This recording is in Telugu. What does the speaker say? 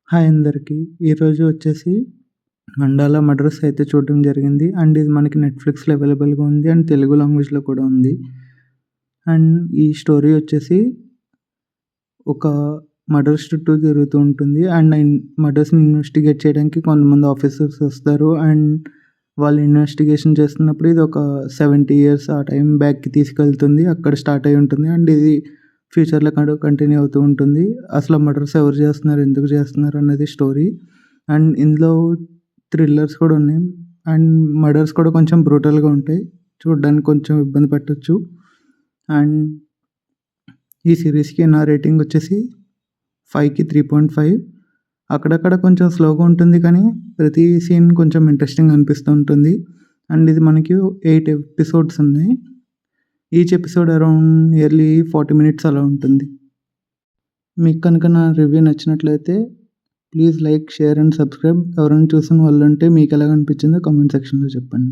హాయ్ అందరికీ. ఈరోజు వచ్చేసి 'మండాల మర్డర్స్' అయితే చూడడం జరిగింది. అండ్ ఇది మనకి నెట్‌ఫ్లిక్స్‌లో అవైలబుల్‌గా ఉంది. అండ్ తెలుగు లాంగ్వేజ్‌లో కూడా ఉంది. అండ్ ఈ స్టోరీ వచ్చేసి ఒక మర్డర్స్ చుట్టూ తిరుగుతూ ఉంటుంది. అండ్ మర్డర్స్‌ని ఇన్వెస్టిగేట్ చేయడానికి కొంతమంది ఆఫీసర్స్ వస్తారు. అండ్ వాళ్ళు ఇన్వెస్టిగేషన్ చేస్తున్నప్పుడు ఇది ఒక 70 ఇయర్స్ ఆ టైం బ్యాక్‌కి తీసుకెళ్తుంది. అక్కడ స్టార్ట్ అయ్యి ఉంటుంది. అండ్ ఇది ఫ్యూచర్‌లో కంటిన్యూ అవుతూ ఉంటుంది. అసలు మర్డర్స్ ఎవరు చేస్తున్నారు? ఎందుకు చేస్తున్నారు? అన్నది స్టోరీ. అండ్ ఇందులో థ్రిల్లర్స్ కూడా ఉన్నాయి. అండ్ మర్డర్స్ కూడా కొంచెం బ్రూటల్‌గా ఉంటాయి. చూడడానికి కొంచెం ఇబ్బంది పెట్టొచ్చు. అండ్ ఈ సీరీస్‌కి నా రేటింగ్ వచ్చేసి 5కి 3.5. అక్కడక్కడ కొంచెం స్లోగా ఉంటుంది కానీ ప్రతి సీన్ కొంచెం ఇంట్రెస్టింగ్ అనిపిస్తూ ఉంటుంది. అండ్ ఇది మనకి 8 ఎపిసోడ్స్ ఉన్నాయి. Each episode around nearly 40 minutes అలా ఉంటుంది. మీకు కనుక నా రివ్యూ నచ్చినట్లయితే please like, share and subscribe. ఎవరైనా చూసిన వాళ్ళు ఉంటే మీకు ఎలాగ అనిపించిందో కామెంట్ సెక్షన్‌లో చెప్పండి.